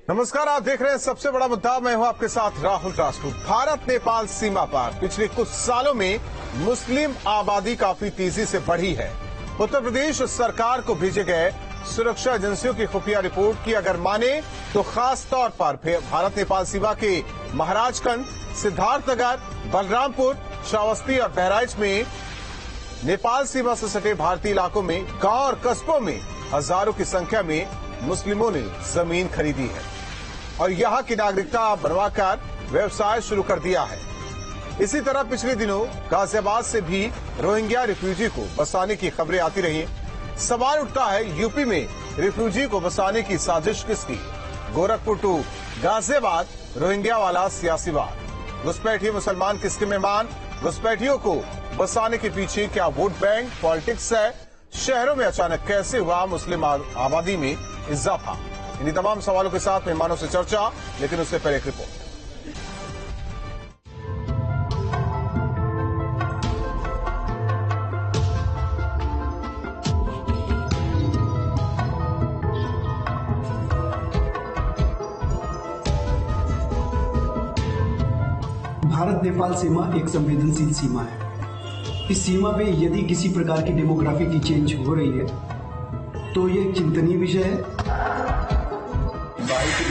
नमस्कार, आप देख रहे हैं सबसे बड़ा मुद्दा। मैं हूं आपके साथ राहुल राजपूत। भारत नेपाल सीमा पर पिछले कुछ सालों में मुस्लिम आबादी काफी तेजी से बढ़ी है। उत्तर प्रदेश सरकार को भेजे गए सुरक्षा एजेंसियों की खुफिया रिपोर्ट की अगर माने तो खास तौर पर भारत नेपाल सीमा के महाराजगंज, सिद्धार्थनगर, बलरामपुर, श्रावस्ती और बहराइच में नेपाल सीमा से सटे भारतीय इलाकों में गांव और कस्बों में हजारों की संख्या में मुस्लिमों ने जमीन खरीदी है और यहां की नागरिकता बनवाकर व्यवसाय शुरू कर दिया है। इसी तरह पिछले दिनों गाजियाबाद से भी रोहिंग्या रिफ्यूजी को बसाने की खबरें आती रही। सवाल उठता है, यूपी में रिफ्यूजी को बसाने की साजिश किसकी? गोरखपुर टू गाजियाबाद रोहिंग्या वाला सियासीवाद। घुसपैठी मुसलमान किसके मेहमान? घुसपैठियों को बसाने के पीछे क्या वोट बैंक पॉलिटिक्स है? शहरों में अचानक कैसे हुआ मुस्लिम आबादी में इजाफा? इन्हीं तमाम सवालों के साथ मेहमानों से चर्चा, लेकिन उससे पहले एक रिपोर्ट। भारत नेपाल सीमा एक संवेदनशील सीमा है। इस सीमा पे यदि किसी प्रकार की डेमोग्राफी की चेंज हो रही है तो ये चिंतनीय विषय है।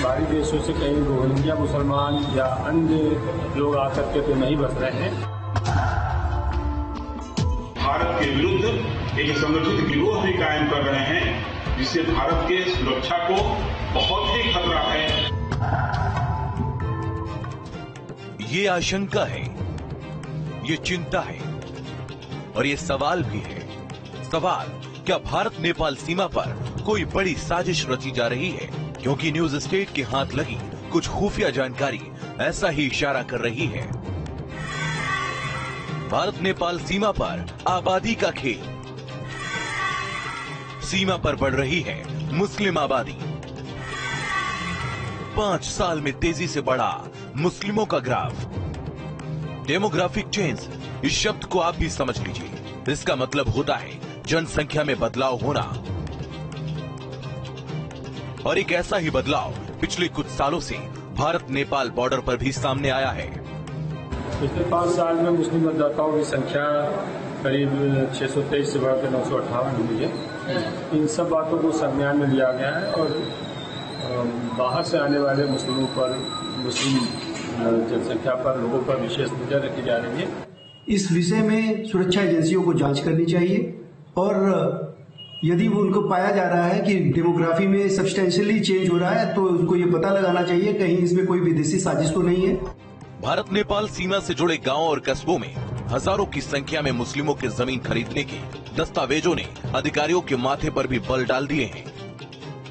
बाहरी देशों से कहीं रोहिंग्या मुसलमान या अन्य लोग आकर के तो नहीं बस रहे हैं। भारत के विरुद्ध एक संगठित गिरोह भी कायम कर रहे हैं, जिससे भारत के सुरक्षा को बहुत ही खतरा है। ये आशंका है, ये चिंता है और ये सवाल भी है। सवाल, क्या भारत नेपाल सीमा पर कोई बड़ी साजिश रची जा रही है? क्योंकि न्यूज स्टेट के हाथ लगी कुछ खुफिया जानकारी ऐसा ही इशारा कर रही है। भारत नेपाल सीमा पर आबादी का खेल। सीमा पर बढ़ रही है मुस्लिम आबादी। 5 साल में तेजी से बढ़ा मुस्लिमों का ग्राफ। डेमोग्राफिक चेंज, इस शब्द को आप भी समझ लीजिए। इसका मतलब होता है जनसंख्या में बदलाव होना, और एक ऐसा ही बदलाव पिछले कुछ सालों से भारत नेपाल बॉर्डर पर भी सामने आया है। पिछले 5 साल में मुस्लिम मतदाताओं की संख्या करीब 623 से बढ़कर 958 हुई है। इन सब बातों को संज्ञान में लिया गया है और बाहर से आने वाले मुस्लिमों पर, मुस्लिम जनसंख्या पर, लोगों पर विशेष नजर रखी जा रही है। इस विषय में सुरक्षा एजेंसियों को जांच करनी चाहिए और यदि वो उनको पाया जा रहा है कि डेमोग्राफी में सब्सटेंशियली चेंज हो रहा है तो उनको ये पता लगाना चाहिए कहीं इसमें कोई विदेशी साजिश तो नहीं है। भारत नेपाल सीमा से जुड़े गांवों और कस्बों में हजारों की संख्या में मुस्लिमों की जमीन खरीदने के दस्तावेजों ने अधिकारियों के माथे पर भी बल डाल दिए हैं।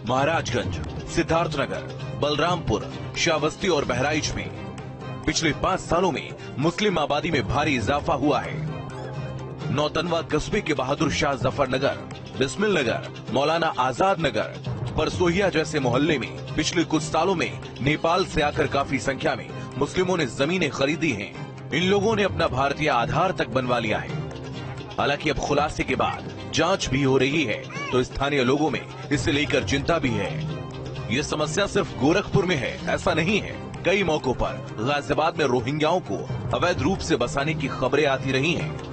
महाराजगंज, सिद्धार्थनगर, बलरामपुर, श्रावस्ती और बहराइच में पिछले 5 सालों में मुस्लिम आबादी में भारी इजाफा हुआ है। नौतनवा कस्बे के बहादुर शाह जफर नगर, बिस्मिल नगर, मौलाना आजाद नगर, परसोहिया जैसे मोहल्ले में पिछले कुछ सालों में नेपाल से आकर काफी संख्या में मुस्लिमों ने जमीनें खरीदी हैं। इन लोगों ने अपना भारतीय आधार तक बनवा लिया है। हालांकि अब खुलासे के बाद जांच भी हो रही है तो स्थानीय लोगों में इसे लेकर चिंता भी है। ये समस्या सिर्फ गोरखपुर में है ऐसा नहीं है। कई मौकों पर गाजियाबाद में रोहिंग्याओं को अवैध रूप से बसाने की खबरें आती रही हैं।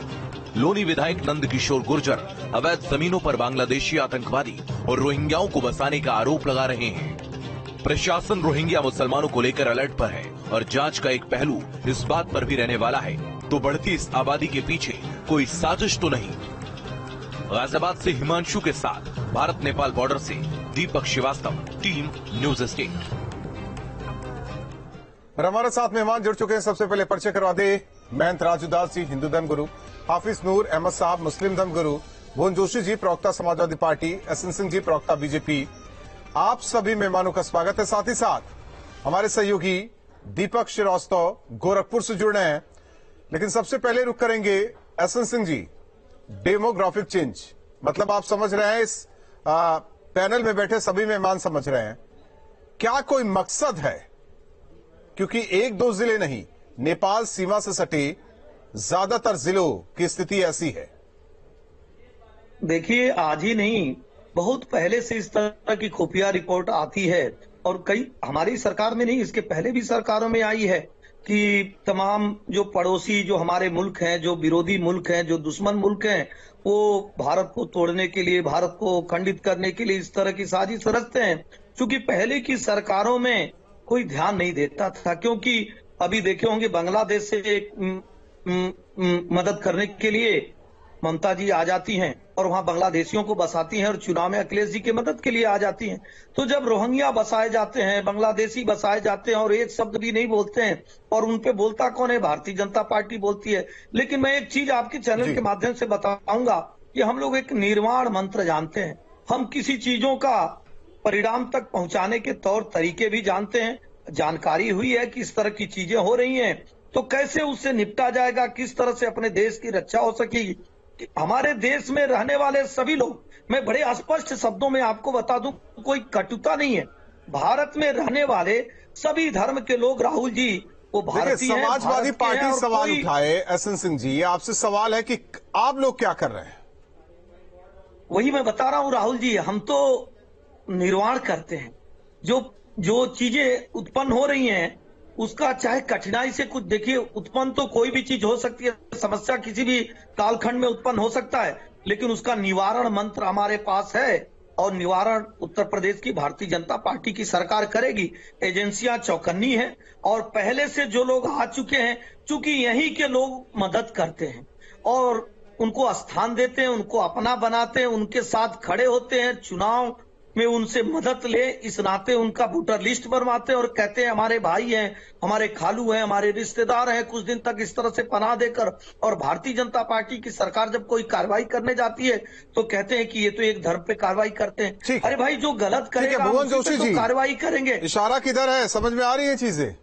लोनी विधायक नंद किशोर गुर्जर अवैध जमीनों पर बांग्लादेशी आतंकवादी और रोहिंग्याओं को बसाने का आरोप लगा रहे हैं। प्रशासन रोहिंग्या मुसलमानों को लेकर अलर्ट पर है और जांच का एक पहलू इस बात पर भी रहने वाला है तो बढ़ती इस आबादी के पीछे कोई साजिश तो नहीं। गाजियाबाद से हिमांशु के साथ भारत नेपाल बॉर्डर से दीपक श्रीवास्तव, टीम न्यूज स्टेट। और हमारे साथ मेहमान जुड़ चुके हैं। सबसे पहले परिचय करवा दे। महंत राजू दास जी, हिंदू धर्म गुरु, हाफिज नूर अहमद साहब, मुस्लिम धर्म गुरु, भुवन जोशी जी, प्रवक्ता समाजवादी पार्टी, एसएन सिंह जी, प्रवक्ता बीजेपी। आप सभी मेहमानों का स्वागत है। साथ ही साथ हमारे सहयोगी दीपक श्रीवास्तव गोरखपुर से जुड़ रहे हैं। लेकिन सबसे पहले रुक करेंगे SN Singh ji. Demographic change मतलब आप समझ रहे हैं, इस पैनल में बैठे सभी मेहमान समझ रहे हैं, क्या कोई मकसद है? क्योंकि 1-2 जिले नहीं, नेपाल सीमा से सटे ज्यादातर जिलों की स्थिति ऐसी है। देखिए, आज ही नहीं, बहुत पहले से इस तरह की खुफिया रिपोर्ट आती है और कई हमारी सरकार में नहीं, इसके पहले भी सरकारों में आई है कि तमाम जो पड़ोसी, जो हमारे मुल्क हैं, जो विरोधी मुल्क हैं, जो दुश्मन मुल्क हैं, वो भारत को तोड़ने के लिए, भारत को खंडित करने के लिए इस तरह की साजिश रचते हैं। क्योंकि पहले की सरकारों में कोई ध्यान नहीं देता था, क्योंकि अभी देखे होंगे बांग्लादेश से मदद करने के लिए ममता जी आ जाती हैं और वहां बांग्लादेशियों को बसाती हैं और चुनाव में अखिलेश जी की मदद के लिए आ जाती हैं। तो जब रोहिंग्या बसाए जाते हैं, बांग्लादेशी बसाए जाते हैं और एक शब्द भी नहीं बोलते हैं, और उनपे बोलता कौन है? भारतीय जनता पार्टी बोलती है। लेकिन मैं एक चीज आपके चैनल के माध्यम से बताऊंगा कि हम लोग एक निर्वाण मंत्र जानते हैं। हम किसी चीजों का परिणाम तक पहुंचाने के तौर तरीके भी जानते हैं। जानकारी हुई है कि इस तरह की चीजें हो रही हैं, तो कैसे उससे निपटा जाएगा, किस तरह से अपने देश की रक्षा हो सकेगी। हमारे देश में रहने वाले सभी लोग, मैं बड़े स्पष्ट शब्दों में आपको बता दूं, कोई कटुता नहीं है। भारत में रहने वाले सभी धर्म के लोग, राहुल जी, वो भारतीय हैं। समाजवादी पार्टी सवाल उठाए, एसएन सिंह जी, आपसे सवाल है कि आप लोग क्या कर रहे हैं? वही मैं बता रहा हूं राहुल जी, हम तो निर्वाण करते हैं। जो चीजें उत्पन्न हो रही हैं उसका चाहे कठिनाई से कुछ, देखिए उत्पन्न तो कोई भी चीज हो सकती है, समस्या किसी भी कालखंड में उत्पन्न हो सकता है, लेकिन उसका निवारण मंत्र हमारे पास है और निवारण उत्तर प्रदेश की भारतीय जनता पार्टी की सरकार करेगी। एजेंसियां चौकन्नी हैं और पहले से जो लोग आ चुके हैं, चूंकि यहीं के लोग मदद करते हैं और उनको स्थान देते हैं, उनको अपना बनाते हैं, उनके साथ खड़े होते हैं, चुनाव में उनसे मदद ले, इस नाते उनका वोटर लिस्ट बनवाते हैं और कहते हैं हमारे भाई हैं, हमारे खालू हैं, हमारे रिश्तेदार हैं। कुछ दिन तक इस तरह से पनाह देकर, और भारतीय जनता पार्टी की सरकार जब कोई कार्रवाई करने जाती है तो कहते हैं कि ये तो एक धर्म पे कार्रवाई करते हैं। अरे भाई, जो गलत करेगा भुवन जोशी जी, कार्रवाई करेंगे। इशारा किधर है, समझ में आ रही है चीजें?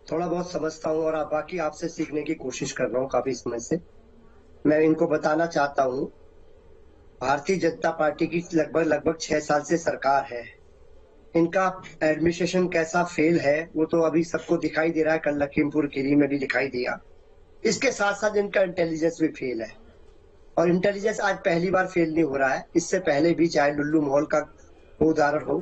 थोड़ा बहुत समझता हूँ और बाकी आपसे सीखने की कोशिश कर रहा हूँ काफी समय से। मैं इनको बताना चाहता हूँ, भारतीय जनता पार्टी की लगभग 6 साल से सरकार है। इनका एडमिनिस्ट्रेशन कैसा फेल है वो तो अभी सबको दिखाई दे रहा है, कल लखीमपुर खीरी में भी दिखाई दिया। इसके साथ साथ इनका इंटेलिजेंस भी फेल है, और इंटेलिजेंस आज पहली बार फेल नहीं हो रहा है। इससे पहले भी, चाहे लुल्लू मॉल का उदाहरण हो,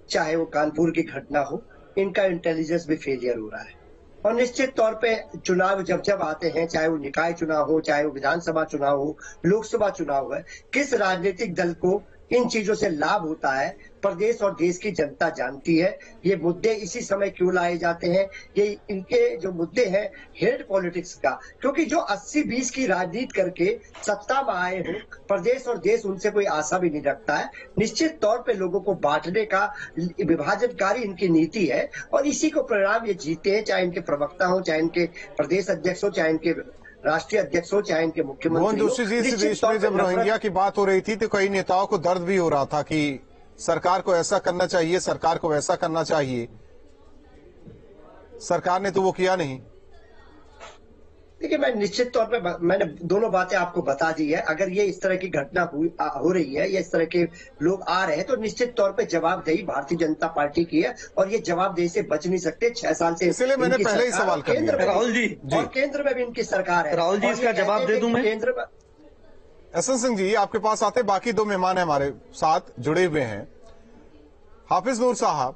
चाहे वो कानपुर की घटना हो, इनका इंटेलिजेंस भी फेलियर हो रहा है। और निश्चित तौर पे चुनाव जब आते हैं, चाहे वो निकाय चुनाव हो, चाहे वो विधानसभा चुनाव हो, लोकसभा चुनाव है, किस राजनीतिक दल को इन चीजों से लाभ होता है प्रदेश और देश की जनता जानती है। ये मुद्दे इसी समय क्यों लाए जाते हैं, ये इनके जो मुद्दे हैं हेड पॉलिटिक्स का, क्योंकि जो 80-20 की राजनीति करके सत्ता में आए हो, प्रदेश और देश उनसे कोई आशा भी नहीं रखता है। निश्चित तौर पे लोगों को बांटने का विभाजनकारी इनकी नीति है, और इसी को परिणाम ये जीते हैं, चाहे इनके प्रवक्ता हो, चाहे इनके प्रदेश अध्यक्ष हो, चाहे इनके राष्ट्रीय अध्यक्ष हो, चाहे इनके मुख्यमंत्री हो। जोशी जी, इस देश में जब रोहिंग्या की बात हो रही थी तो कई नेताओं को दर्द भी हो रहा था कि सरकार को ऐसा करना चाहिए, सरकार को वैसा करना चाहिए। सरकार ने तो वो किया नहीं। देखिए, मैं निश्चित तौर पे मैंने दोनों बातें आपको बता दी है। अगर ये इस तरह की घटना हो रही है या इस तरह के लोग आ रहे हैं तो निश्चित तौर पे जवाबदेही भारतीय जनता पार्टी की है, और ये जवाबदेही से बच नहीं सकते। 6 साल से इसलिए मैंने पहले ही सवाल कर दिया। राहुल जी, और केंद्र में भी इनकी सरकार है। राहुल जी, इसका जवाब दे दूं मैं? केंद्र में एसएन सिंह जी, आपके पास आते, बाकी 2 मेहमान हमारे साथ जुड़े हुए हैं। हाफिज नूर साहब,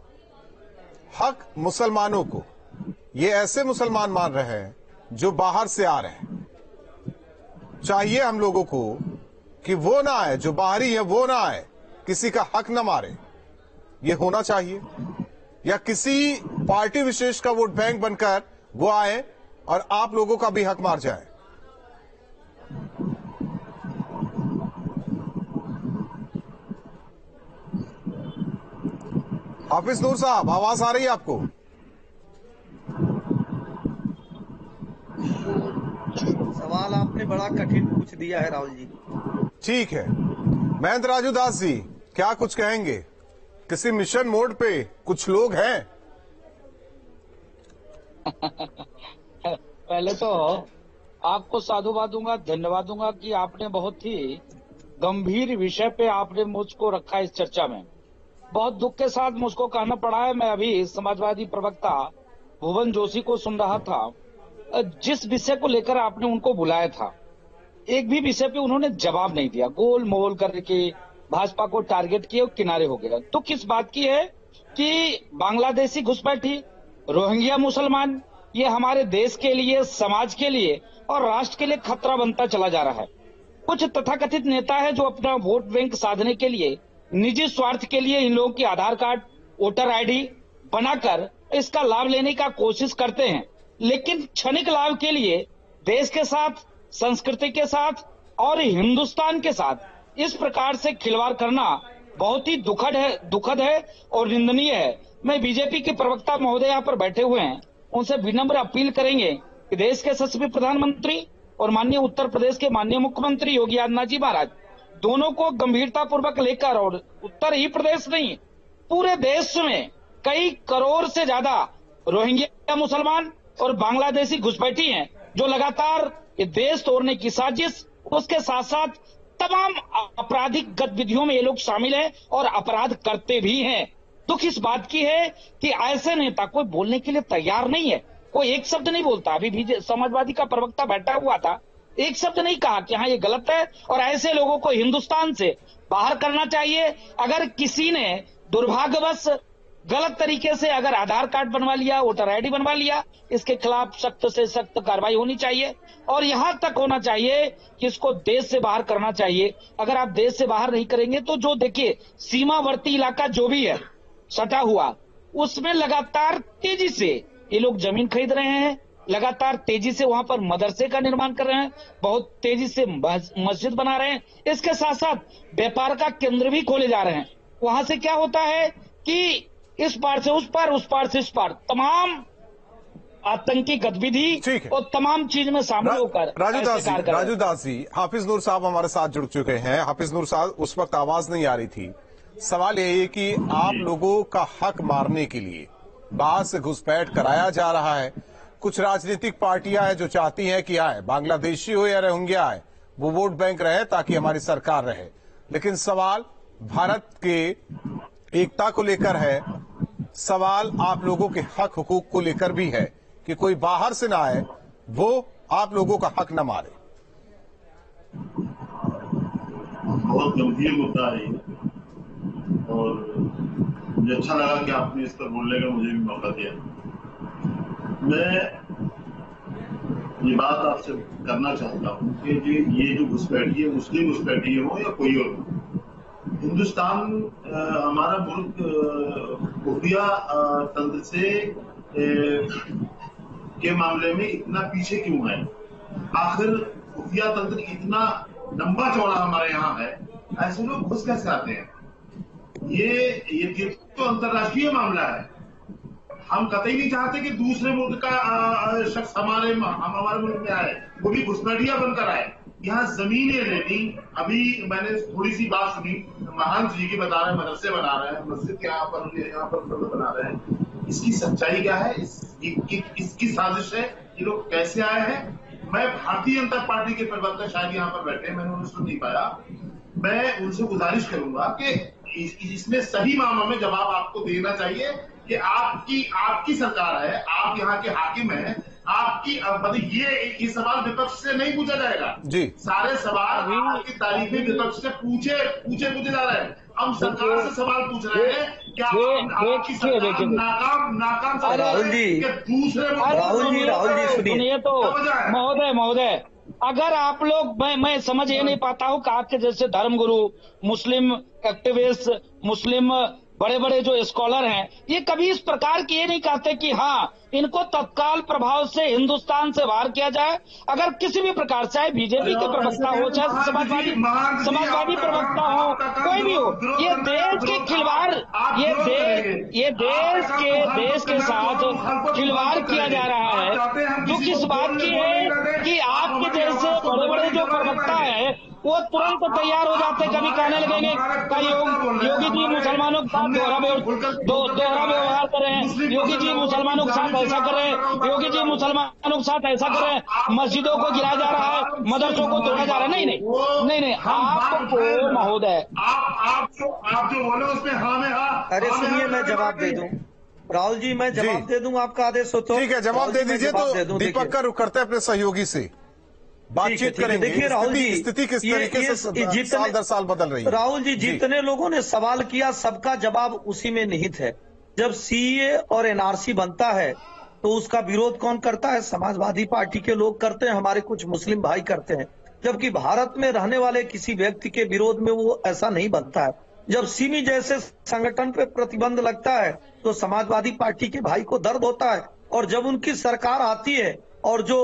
हक मुसलमानों को ये ऐसे मुसलमान मान रहे हैं जो बाहर से आ रहे हैं। चाहिए हम लोगों को कि वो ना आए, जो बाहरी है वो ना आए, किसी का हक ना मारे, ये होना चाहिए। या किसी पार्टी विशेष का वोट बैंक बनकर वो आए और आप लोगों का भी हक मार जाए। हाफिज नूर साहब, आवाज आ रही है आपको? सवाल आपने बड़ा कठिन पूछ दिया है राहुल जी। ठीक है, महेंद्र राजू दास जी, क्या कुछ कहेंगे? किसी मिशन मोड पे कुछ लोग हैं? पहले तो आपको साधुवाद दूंगा, धन्यवाद दूंगा कि आपने बहुत ही गंभीर विषय पे आपने मुझको रखा इस चर्चा में। बहुत दुख के साथ मुझको कहना पड़ा है, मैं अभी समाजवादी प्रवक्ता भुवन जोशी को सुन रहा था। जिस विषय को लेकर आपने उनको बुलाया था, एक भी विषय पे उन्होंने जवाब नहीं दिया। गोल मोल करके भाजपा को टारगेट किए और किनारे हो गया। तो किस बात की है कि बांग्लादेशी घुसपैठी, रोहिंग्या मुसलमान, ये हमारे देश के लिए, समाज के लिए और राष्ट्र के लिए खतरा बनता चला जा रहा है। कुछ तथाकथित नेता है जो अपना वोट बैंक साधने के लिए, निजी स्वार्थ के लिए इन लोगों के आधार कार्ड, वोटर आईडी बनाकर इसका लाभ लेने का कोशिश करते हैं, लेकिन क्षणिक लाभ के लिए देश के साथ, संस्कृति के साथ और हिंदुस्तान के साथ इस प्रकार से खिलवाड़ करना बहुत ही दुखद है और निंदनीय है। मैं बीजेपी के प्रवक्ता महोदय यहाँ पर बैठे हुए हैं, उनसे विनम्र अपील करेंगे कि देश के यशस्वी प्रधानमंत्री और माननीय उत्तर प्रदेश के माननीय मुख्यमंत्री योगी आदित्यनाथ जी महाराज दोनों को गंभीरता पूर्वक लेकर, और उत्तर ही प्रदेश नहीं पूरे देश में कई करोड़ से ज्यादा रोहिंग्या मुसलमान और बांग्लादेशी घुसपैठी हैं जो लगातार ये देश तोड़ने की साजिश, उसके साथ साथ तमाम आपराधिक गतिविधियों में ये लोग शामिल हैं और अपराध करते भी हैं। दुख इस बात की है कि ऐसे नेता कोई बोलने के लिए तैयार नहीं है, कोई एक शब्द नहीं बोलता। अभी भी समाजवादी का प्रवक्ता बैठा हुआ था, एक शब्द नहीं कहा कि हाँ ये गलत है और ऐसे लोगों को हिंदुस्तान से बाहर करना चाहिए। अगर किसी ने दुर्भाग्यवश गलत तरीके से अगर आधार कार्ड बनवा लिया, वोटर आईडी बनवा लिया, इसके खिलाफ सख्त से सख्त कार्रवाई होनी चाहिए और यहां तक होना चाहिए कि इसको देश से बाहर करना चाहिए। अगर आप देश से बाहर नहीं करेंगे तो जो देखिए सीमावर्ती इलाका जो भी है सटा हुआ, उसमें लगातार तेजी से ये लोग जमीन खरीद रहे हैं, लगातार तेजी से वहां पर मदरसे का निर्माण कर रहे हैं, बहुत तेजी से मस्जिद बना रहे हैं, इसके साथ साथ व्यापार का केंद्र भी खोले जा रहे हैं। वहां से क्या होता है कि इस पार से उस पार, उस पार से इस पार तमाम आतंकी गतिविधि और तमाम चीज में शामिल होकर राजू दास जी, हाफिज नूर साहब हमारे साथ जुड़ चुके हैं। हाफिज नूर साहब, उस वक्त आवाज नहीं आ रही थी। सवाल यही है कि आप लोगों का हक मारने के लिए बाहर से घुसपैठ कराया जा रहा है। कुछ राजनीतिक पार्टियां हैं जो चाहती हैं कि आए, बांग्लादेशी हो या रोहिंग्या आए, वो वोट बैंक रहे ताकि हमारी सरकार रहे। लेकिन सवाल भारत के एकता को लेकर है, सवाल आप लोगों के हक हुकूक को लेकर भी है कि कोई बाहर से ना आए, वो आप लोगों का हक न मारे। बहुत गंभीर मुद्दा है और मुझे अच्छा लगा कि आपने इस पर बोलने का मुझे भी मौका दिया। मैं ये बात आपसे करना चाहता हूँ कि ये जो घुसपैठी है, मुस्लिम घुसपैठी हो या कोई और, हिंदुस्तान हमारा मुल्क खुफिया तंत्र से के मामले में इतना पीछे क्यों है? आखिर खुफिया तंत्र इतना लंबा चौड़ा हमारे यहाँ है, ऐसे लोग घुस कैसे आते हैं? ये तो अंतर्राष्ट्रीय मामला है। हम कतई नहीं चाहते कि दूसरे मुल्क का शख्स हमारे मुल्क में आए, वो भी घुसपैठिया बनकर आए। यहाँ जमीनें लेनी, अभी मैंने थोड़ी सी बात सुनी, महंत जी की बता रहे हैं मदरसे बना रहे हैं, मस्जिद यहाँ पर बना रहे हैं। इसकी सच्चाई क्या है? इसकी साजिश है। ये लोग कैसे आए हैं? मैं भारतीय जनता पार्टी के प्रवक्ता शायद यहाँ पर बैठे, मैंने उन्हें सुन नहीं पाया। मैं उनसे गुजारिश करूंगा कि इसमें सही मामलों में जवाब आपको देना चाहिए कि आपकी सरकार है, आप यहाँ के हाकिम हैं, आपकी मतलब ये सवाल विपक्ष से नहीं पूछा जाएगा जी। सारे सवाल आपकी तारीफी विपक्ष से पूछे जा रहे हैं। हम सरकार से सवाल पूछ रहे हैं क्या आपकी सरकार नाकाम राहुल जी सुनिए तो महोदय, अगर आप लोग, मैं समझ ये नहीं पाता हूँ कि आपके जैसे धर्मगुरु, मुस्लिम एक्टिविस्ट, मुस्लिम बड़े बड़े जो स्कॉलर हैं, ये कभी इस प्रकार की ये नहीं कहते कि हाँ इनको तत्काल प्रभाव से हिंदुस्तान से बाहर किया जाए। अगर किसी भी प्रकार, चाहे बीजेपी के प्रवक्ता हो, चाहे समाजवादी प्रवक्ता हो, कोई भी हो, ये देश के खिलवाड़, ये देश के साथ खिलवाड़ किया जा रहा है। जो किस बात की है कि आपके जैसे बड़े बड़े जो प्रवक्ता है वो तुरंत तैयार हो जाते, कभी कहने लगेंगे योगी जी मुसलमानों के साथ दोहरा व्यवहार कर रहे हैं, योगी जी मुसलमानों के साथ ऐसा कर रहे हैं, योगी जी मुसलमानों के साथ ऐसा कर रहे हैं, मस्जिदों को गिराया जा रहा है, मदरसों को तोड़ा जा रहा है। नहीं, आपको महोदय आप जो बोले उसमें हाँ में हाँ। अरे सुनिए, मैं जवाब दे दूं राहुल जी, मैं जवाब दे दूं, आपका आदेश हो तो ठीक है, जवाब दे दीजिए। तो दीपक का रुख करते हैं अपने सहयोगी से। बातचीत करेंगे। देखिए राहुल जी, स्थिति किस तरीके से साल दर साल बदल रही है। राहुल जी, जितने लोगों ने सवाल किया सबका जवाब उसी में निहित है। जब सीए और एनआरसी बनता है तो उसका विरोध कौन करता है? समाजवादी पार्टी के लोग करते हैं, हमारे कुछ मुस्लिम भाई करते हैं। जबकि भारत में रहने वाले किसी व्यक्ति के विरोध में वो ऐसा नहीं बनता है। जब सिमी जैसे संगठन पे प्रतिबंध लगता है तो समाजवादी पार्टी के भाई को दर्द होता है, और जब उनकी सरकार आती है और जो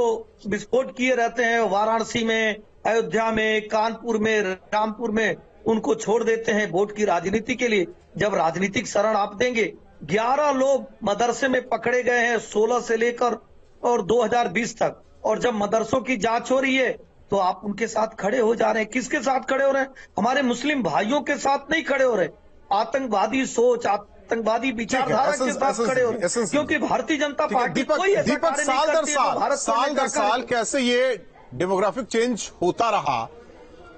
विस्फोट किए रहते हैं वाराणसी में, अयोध्या में, कानपुर में, रामपुर में, उनको छोड़ देते हैं वोट की राजनीति के लिए। जब राजनीतिक शरण आप देंगे, 11 लोग मदरसे में पकड़े गए हैं 16 से लेकर और 2020 तक, और जब मदरसों की जांच हो रही है तो आप उनके साथ खड़े हो जा रहे हैं। किसके साथ खड़े हो रहे हैं? हमारे मुस्लिम भाइयों के साथ नहीं खड़े हो रहे, आतंकवादी सोच, आतंकवादी विचारधारा के साथ खड़े हो रहे हैं। क्योंकि भारतीय जनता पार्टी कोई ऐसा कार्य नहीं करती है जो भारत साल दर साल कैसे ये डेमोग्राफिक चेंज होता रहा,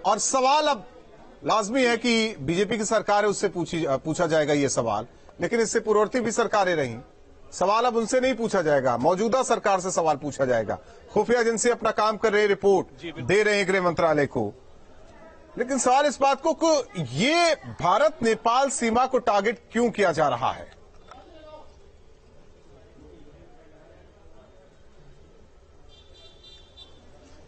और सवाल अब लाजमी है कि बीजेपी की सरकार है उससे पूछा जाएगा ये सवाल, लेकिन इससे पूर्ववर्ती भी सरकारें रही, सवाल अब उनसे नहीं पूछा जाएगा, मौजूदा सरकार से सवाल पूछा जाएगा। खुफिया एजेंसी अपना काम कर रही है, रिपोर्ट दे रहे हैं गृह मंत्रालय को, लेकिन सवाल इस बात को ये भारत नेपाल सीमा को टारगेट क्यों किया जा रहा है?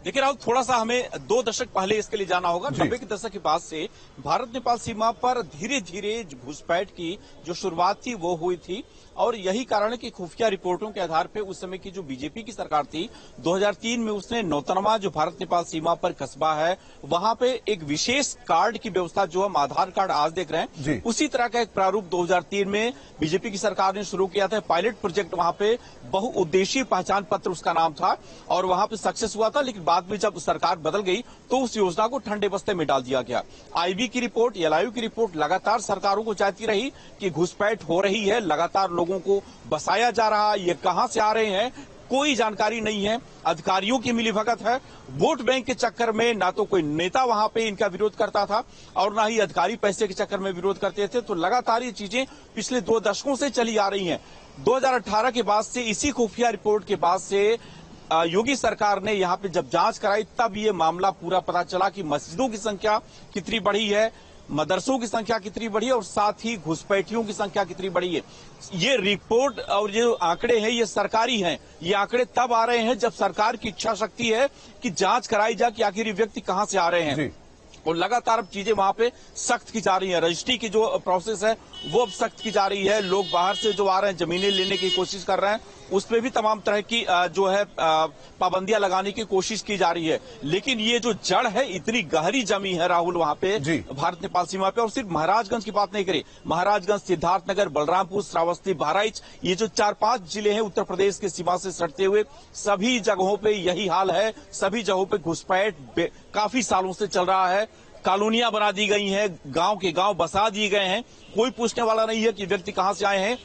देखिए राहुल, थोड़ा सा हमें 2 दशक पहले इसके लिए जाना होगा। 90 के दशक के बाद से भारत नेपाल सीमा पर धीरे धीरे घुसपैठ की जो शुरुआत थी वो हुई थी, और यही कारण है कि खुफिया रिपोर्टों के आधार पर उस समय की जो बीजेपी की सरकार थी 2003 में उसने नौतनवा जो भारत नेपाल सीमा पर कस्बा है वहां पे एक विशेष कार्ड की व्यवस्था, जो हम आधार कार्ड आज देख रहे हैं, उसी तरह का एक प्रारूप 2003 में बीजेपी की सरकार ने शुरू किया था। पायलट प्रोजेक्ट वहां पे बहुउद्देशीय पहचान पत्र उसका नाम था, और वहां पे सक्सेस हुआ था। लेकिन बाद में जब सरकार बदल गई तो उस योजना को ठंडे बस्ते में डाल दिया गया। आईबी की रिपोर्ट, एलआईयू की रिपोर्ट लगातार सरकारों को चाहती रही कि घुसपैठ हो रही है, लगातार लोगों को बसाया जा रहा है, ये कहां से आ रहे हैं कोई जानकारी नहीं है, अधिकारियों की मिलीभगत है। वोट बैंक के चक्कर में ना तो कोई नेता वहां पे इनका विरोध करता था और ना ही अधिकारी पैसे के चक्कर में विरोध करते थे। तो लगातार ये चीजें पिछले 2 दशकों से चली आ रही हैं। 2018 के बाद से, इसी खुफिया रिपोर्ट के बाद से योगी सरकार ने यहां पे जब जांच कराई तब ये मामला पूरा पता चला कि मस्जिदों की संख्या कितनी बढ़ी है, मदरसों की संख्या कितनी बढ़ी है, और साथ ही घुसपैठियों की संख्या कितनी बढ़ी है। ये रिपोर्ट और जो आंकड़े हैं ये सरकारी हैं। ये आंकड़े तब आ रहे हैं जब सरकार की इच्छा शक्ति है कि जांच कराई जाए कि आखिर ये व्यक्ति कहां से आ रहे हैं। और लगातार अब चीजें वहां पे सख्त की जा रही है। रजिस्ट्री की जो प्रोसेस है वो अब सख्त की जा रही है। लोग बाहर से जो आ रहे हैं जमीनें लेने की कोशिश कर रहे हैं, उस पर भी तमाम तरह की जो है पाबंदियां लगाने की कोशिश की जा रही है। लेकिन ये जो जड़ है इतनी गहरी जमी है राहुल वहां पे भारत नेपाल सीमा पे। और सिर्फ महाराजगंज की बात नहीं करें, महाराजगंज, सिद्धार्थनगर, बलरामपुर, श्रावस्ती, बहराइच, ये जो 4-5 जिले हैं उत्तर प्रदेश की सीमा से सटते हुए, सभी जगहों पे यही हाल है। सभी जगहों पे घुसपैठ काफी सालों से चल रहा है। कॉलोनियां बना दी गई हैं, गांव के गांव बसा दिए गए हैं। कोई पूछने वाला नहीं है कि व्यक्ति कहां से आए हैं।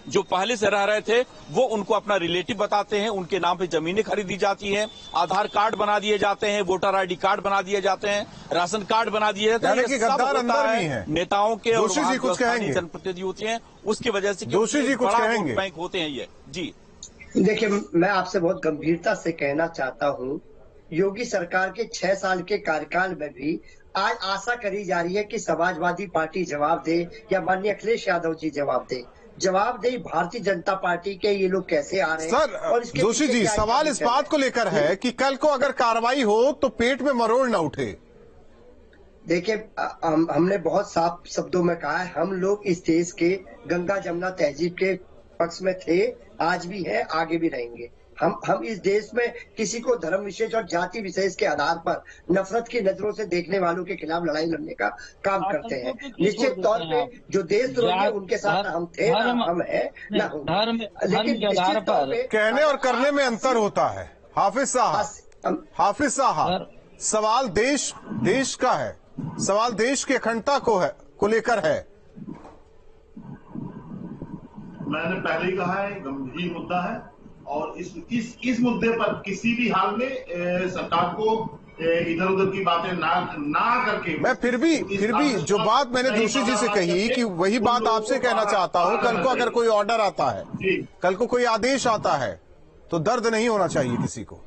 जो पहले से रह रहे थे वो उनको अपना रिलेटिव बताते हैं, उनके नाम पे जमीनें खरीदी जाती हैं, आधार कार्ड बना दिए जाते हैं, वोटर आईडी कार्ड बना दिए जाते हैं, राशन कार्ड बना दिए जाते हैं। गद्दार अंदर भी हैं। नेताओं के और जनप्रतिनिधि होते हैं, उसकी वजह से जोशी जी कुछ कहेंगे। बैंक होते हैं ये। जी देखिए, मैं आपसे बहुत गंभीरता से कहना चाहता हूँ, योगी सरकार के 6 साल के कार्यकाल में भी आज आशा करी जा रही है कि समाजवादी पार्टी जवाब दे या माननीय अखिलेश यादव जी जवाब दे। भारतीय जनता पार्टी के ये लोग कैसे आ रहे हैं। सर, और जोशी जी, सवाल इस बात को लेकर है कि कल को अगर कार्रवाई हो तो पेट में मरोड़ न उठे। देखिए, हमने बहुत साफ शब्दों में कहा है, हम लोग इस देश के गंगा जमुना तहजीब के पक्ष में थे, आज भी है, आगे भी रहेंगे। हम इस देश में किसी को धर्म विशेष और जाति विशेष के आधार पर नफरत की नजरों से देखने वालों के खिलाफ लड़ाई लड़ने का काम करते हैं। निश्चित तौर पे जो देशद्रोही है उनके साथ हम थे, हम है न होंगे, लेकिन निश्चित तौर पे कहने और करने में अंतर होता है। हाफिज साहब, सवाल देश का है, सवाल देश की अखंडता को लेकर है। मैंने पहले ही कहा है, गंभीर मुद्दा है, और इस मुद्दे पर किसी भी हाल में सरकार को इधर उधर की बातें ना करके, मैं फिर भी जो बात मैंने जोशी जी से कही कि वही बात आपसे कहना चाहता हूं। कल को अगर कोई ऑर्डर आता है, कल को कोई आदेश आता है, तो दर्द नहीं होना चाहिए किसी को।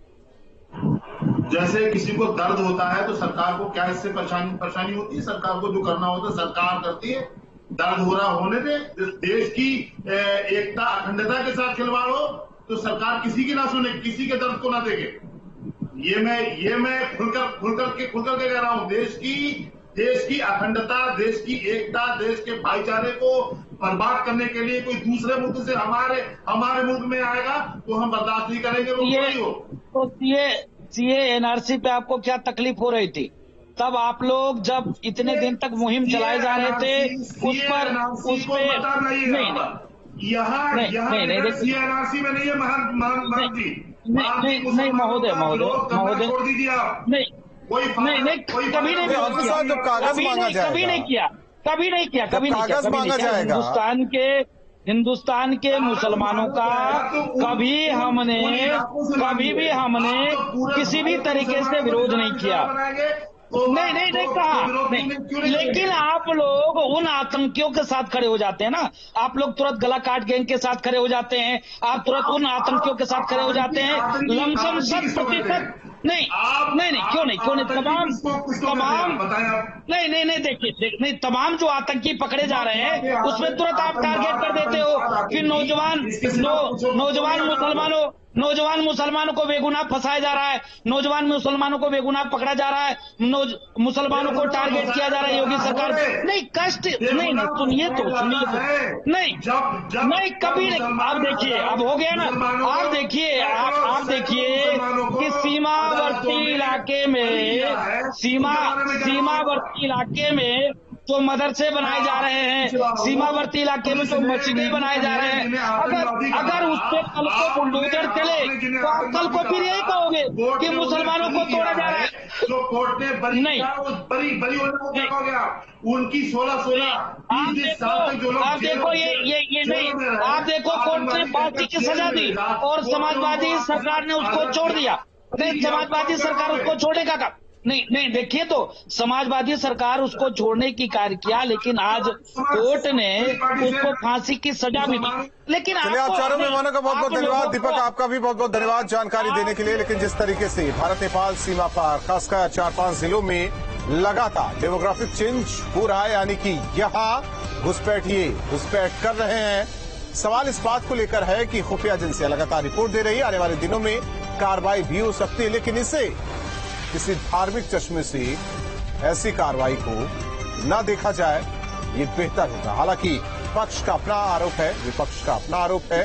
जैसे किसी को दर्द होता है तो सरकार को क्या इससे परेशानी होती है? सरकार को जो करना होता है सरकार करती है। दर्द हो रहा होने दे, देश की एकता अखंडता के साथ खिलवाड़ हो तो सरकार किसी की ना सुने, किसी के दर्द को ना देखे। ये मैं खुलकर के कह रहा हूं। देश की अखंडता, देश की एकता, देश के भाईचारे को बर्बाद करने के लिए कोई दूसरे मुल्क से हमारे मुल्क में आएगा तो हम बर्दाश्त नहीं करेंगे। तो सीए एनआरसी पे आपको क्या तकलीफ हो रही थी? तब आप लोग जब इतने दिन तक मुहिम चलाए जा रहे थे उस पर एनआरसी में नहीं है महान जी। नहीं महोदय छोड़ दीजिए आप। नहीं कभी नहीं किया। हिंदुस्तान के मुसलमानों का कभी भी हमने किसी भी तरीके से विरोध नहीं किया। नहीं कहा। लेकिन आप लोग उन आतंकियों के साथ खड़े हो जाते हैं ना, आप लोग तुरंत गला काट गैंग के साथ खड़े हो जाते हैं, आप तुरंत उन आतंकियों के साथ खड़े हो जाते हैं। लमसम 100% नहीं क्यों नहीं तमाम नहीं देखिए नहीं, तमाम जो आतंकी पकड़े जा रहे हैं उसमें तुरंत आप टारगेट कर देते हो कि नौजवान मुसलमानों को बेगुनाह फंसाया जा रहा है, नौजवान मुसलमानों को बेगुनाह पकड़ा जा रहा है, मुसलमानों को टारगेट किया जा रहा है। योगी सरकार नहीं सुनिए नहीं कभी नहीं। आप देखिए अब हो गया ना। आप देखिए कि सीमावर्ती इलाके में तो मदरसे बनाए जा रहे हैं, सीमावर्ती इलाके में तो मस्जिदें बनाए जा रहे हैं। अगर उस पर कल को बुलडोजर चले तो आप कल को फिर यही कहोगे कि मुसलमानों को तोड़ा जा रहा है। जो कोर्ट ने बरी हो गया उनकी 16 आप देखो ये नहीं, आप देखो कोर्ट ने फांसी की सजा दी और समाजवादी सरकार ने उसको छोड़ दिया। समाजवादी सरकार उसको छोड़ेगा का नहीं देखिए, तो समाजवादी सरकार उसको छोड़ने की कार्य किया, लेकिन आज कोर्ट ने उसको फांसी की सजा भी दी। लेकिन आप चारों मेहमानों का बहुत बहुत धन्यवाद। दीपक आपका भी बहुत बहुत धन्यवाद जानकारी देने के लिए। लेकिन जिस तरीके से भारत नेपाल सीमा पार खासकर 4-5 जिलों में लगातार डेमोग्राफिक चेंज हो रहा है, यानी कि यहाँ घुसपैठ कर रहे हैं। सवाल इस बात को लेकर है कि खुफिया एजेंसियां लगातार रिपोर्ट दे रही है, आने वाले दिनों में कार्रवाई भी हो सकती है, लेकिन इसे किसी धार्मिक चश्मे से ऐसी कार्रवाई को न देखा जाए ये बेहतर होगा। हालांकि पक्ष का अपना आरोप है, विपक्ष का अपना आरोप है।